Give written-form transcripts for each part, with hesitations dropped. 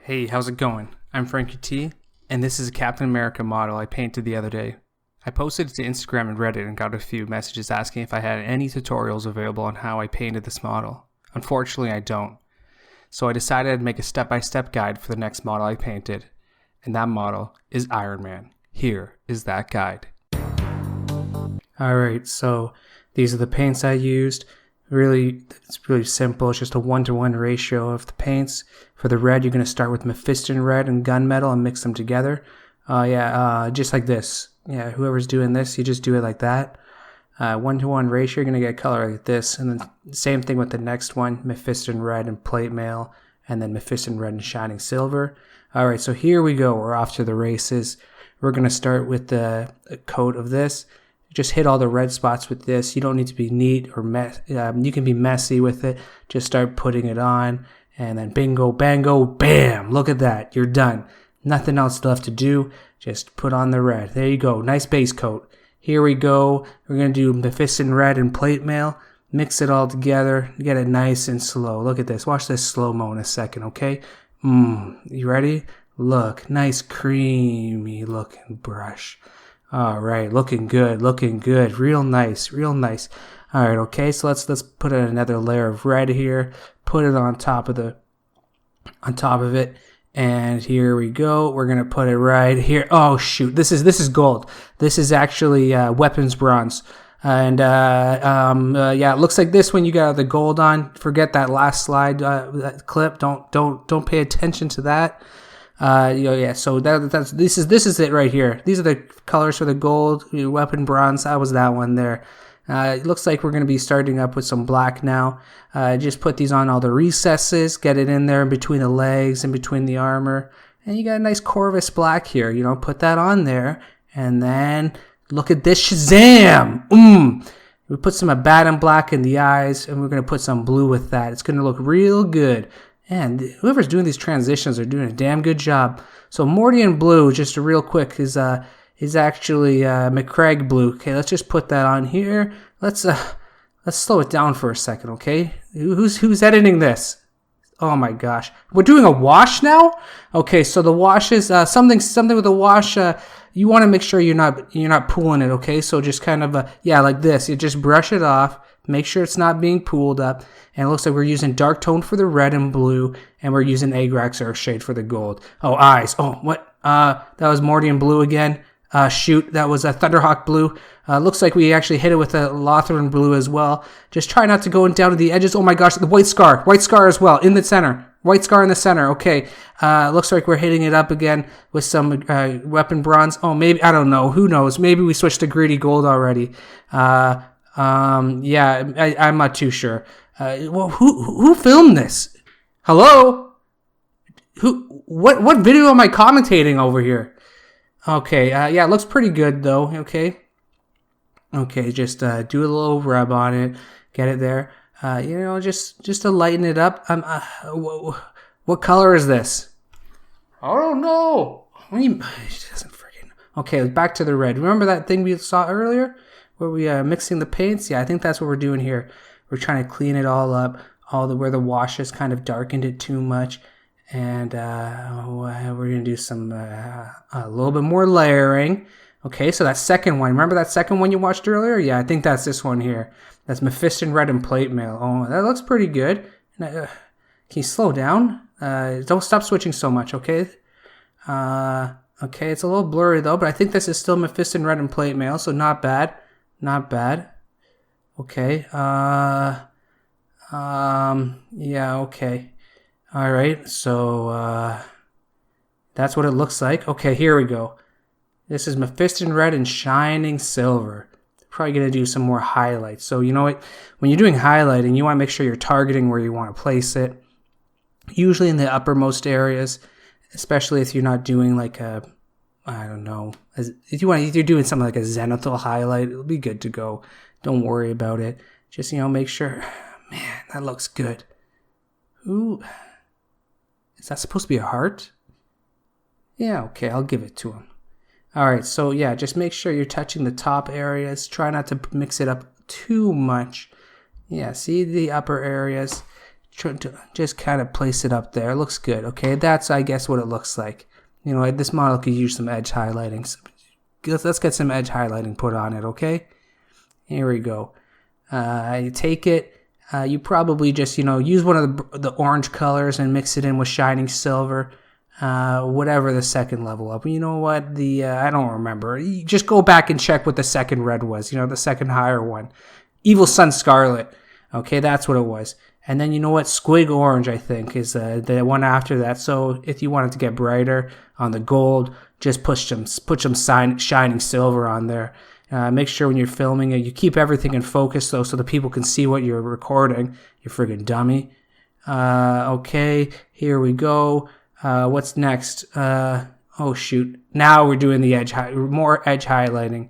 Hey, how's it going? I'm Frankie T, and this is a Captain America model I painted the other day. I posted it to Instagram and Reddit and got a few messages asking if I had any tutorials available on how I painted this model. Unfortunately, I don't. So I decided I'd make a step-by-step guide for the next model I painted, and that model is Iron Man. Here is that guide. Alright, so these are the paints I used. It's really simple. It's just a 1-to-1 ratio of the paints. For the red, you're going to start with mephiston red and gunmetal and mix them together. Just like this. Yeah, whoever's doing this, you just do it like that. 1-to-1 ratio, you're going to get a color like this. And then same thing with the next one, mephiston red and plate mail, and then mephiston red and shining silver. Alright, so here we go. We're off to the races. We're going to start with the coat of this. Just hit all the red spots with this. You don't need to be neat or you can be messy with it. Just start putting it on, and then bingo, bango, bam! Look at that. You're done. Nothing else left to do. Just put on the red. There you go. Nice base coat. Here we go. We're going to do mephiston red and plate mail. Mix it all together. Get it nice and slow. Look at this. Watch this slow-mo in a second, okay? You ready? Look. Nice creamy looking brush. All right, looking good, real nice. All right, okay, so let's put another layer of red here, put it on top of it, and here we go. We're gonna put it right here. Oh shoot, this is gold. This is actually weapons bronze, and yeah, it looks like this when you got the gold on. Forget that last slide that clip. Don't pay attention to that. So this is it right here. These are the colors for the gold, weapon bronze. That was that one there. It looks like we're going to be starting up with some black now. Just put these on all the recesses, get it in there in between the legs and between the armor. And you got a nice corvus black here, put that on there. And then look at this, Shazam! We put some abaddon black in the eyes, and we're going to put some blue with that. It's going to look real good. And whoever's doing these transitions are doing a damn good job. So Mordian blue, just real quick, is actually McCraig blue. Okay, let's just put that on here. Let's slow it down for a second, okay? Who's editing this? Oh my gosh, we're doing a wash now. Okay, so the wash is something with the wash. You want to make sure you're not pooling it. Okay, so just kind of like this. You just brush it off. Make sure it's not being pooled up. And it looks like we're using dark tone for the red and blue, and we're using Agrax Earth shade for the gold. Oh, eyes. Oh, what? That was Mordian blue again. Shoot, that was a Thunderhawk blue. Looks like we actually hit it with a Lothran blue as well. Just try not to go down to the edges. Oh my gosh, the white scar as well in the center. White scar in the center. Okay. Looks like we're hitting it up again with some weapon bronze. Oh, maybe, I don't know. Who knows? Maybe we switched to greedy gold already. I'm not too sure. Well, who filmed this? Hello? What video am I commentating over here? Okay, yeah, it looks pretty good though. Okay, just do a little rub on it, get it there. Just to lighten it up. What color is this? I don't know. She doesn't freaking. Okay, back to the red. Remember that thing we saw earlier, where we mixing the paints? Yeah, I think that's what we're doing here. We're trying to clean it all up, where the wash has kind of darkened it too much. And we're going to do some a little bit more layering. Okay, so that second one. Remember that second one you watched earlier? Yeah, I think that's this one here. That's mephiston red and plate mail. Oh, that looks pretty good. Can you slow down? Don't stop switching so much, okay? Okay, it's a little blurry though, but I think this is still mephiston red and plate mail, so not bad. Not bad. Okay. Yeah, okay. All right, so that's what it looks like. Okay, here we go. This is mephiston red and shining silver. Probably going to do some more highlights. So you know what? When you're doing highlighting, you want to make sure you're targeting where you want to place it. Usually in the uppermost areas, especially if you're not doing like a, I don't know, if you're doing something like a zenithal highlight, it'll be good to go. Don't worry about it. Just, make sure. Man, that looks good. Ooh. Is that supposed to be a heart? Yeah, okay, I'll give it to him. Alright, so yeah, just make sure you're touching the top areas. Try not to mix it up too much. Yeah, see the upper areas. just kind of place it up there. It looks good. Okay, that's, I guess, what it looks like. You know, this model could use some edge highlighting. So let's get some edge highlighting put on it, okay? Here we go. You take it. You probably just, use one of the orange colors and mix it in with shining silver. Whatever the second level up. You know what? I don't remember. You just go back and check what the second red was. The second higher one. Evil Sun Scarlet. Okay, that's what it was. And then you know what? Squig Orange, I think, is the one after that. So if you want it to get brighter on the gold, just put some shining silver on there. Make sure when you're filming it, you keep everything in focus though, so the people can see what you're recording. You friggin' dummy. Okay, here we go. What's next? Oh shoot. Now we're doing the more edge highlighting.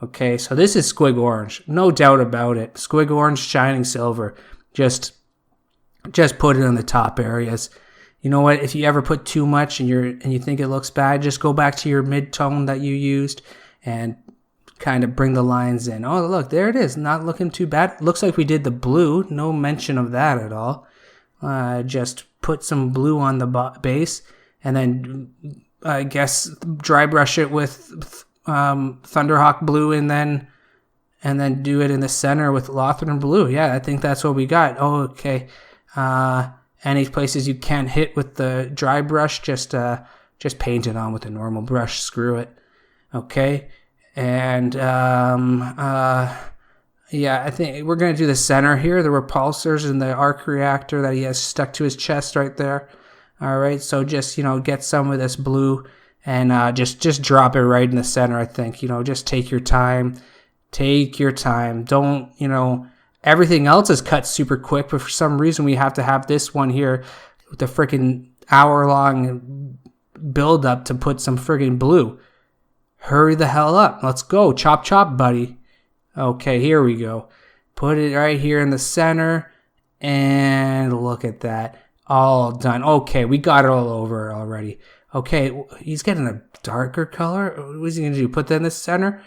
Okay, so this is Squig Orange. No doubt about it. Squig Orange, shining silver. Just put it in the top areas. You know what? If you ever put too much and you think it looks bad, just go back to your mid-tone that you used and kind of bring the lines in. Oh, look, there it is. Not looking too bad. Looks like we did the blue. No mention of that at all. Just put some blue on the base, and then I guess dry brush it with Thunderhawk blue, and then do it in the center with Lothran blue. Yeah, I think that's what we got. Oh, okay. Any places you can't hit with the dry brush, just paint it on with a normal brush. Screw it. Okay. And yeah, I think we're going to do the center here, the repulsors and the arc reactor that he has stuck to his chest right there. All right, so just, get some of this blue and just drop it right in the center, I think. Just take your time. Take your time. Don't, everything else is cut super quick, but for some reason we have to have this one here with the freaking hour-long build-up to put some friggin' blue. Hurry the hell up. Let's go. Chop, chop, buddy. Okay, here we go. Put it right here in the center. And look at that. All done. Okay, we got it all over already. Okay, he's getting a darker color. What's he going to do? Put that in the center?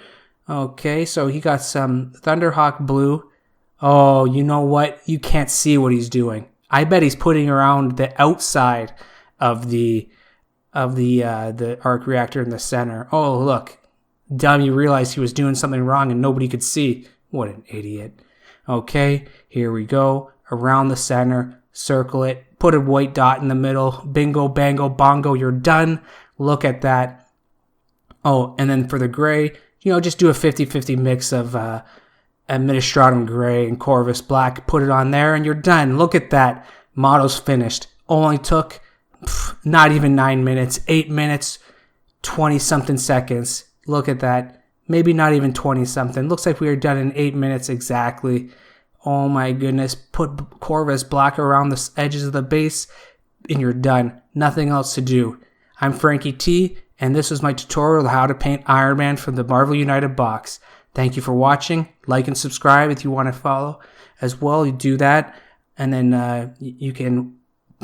Okay, so he got some Thunderhawk blue. Oh, you know what? You can't see what he's doing. I bet he's putting around the outside of the arc reactor in the center. Oh, look. Dummy realized he was doing something wrong and nobody could see. What an idiot. Okay, here we go. Around the center, circle it, put a white dot in the middle. Bingo, bango, bongo, you're done. Look at that. Oh, and then for the gray, just do a 50-50 mix of Administratum gray and Corvus black. Put it on there and you're done. Look at that. Model's finished. Only took not even 9 minutes, 8 minutes, 20-something seconds. Look at that. Maybe not even 20-something. Looks like we are done in 8 minutes exactly. Oh my goodness. Put Corvus black around the edges of the base and you're done. Nothing else to do. I'm Frankie T, and this was my tutorial on how to paint Iron Man from the Marvel United box. Thank you for watching. Like and subscribe if you want to follow as well. You do that, and then you can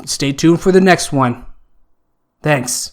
stay tuned for the next one. Thanks.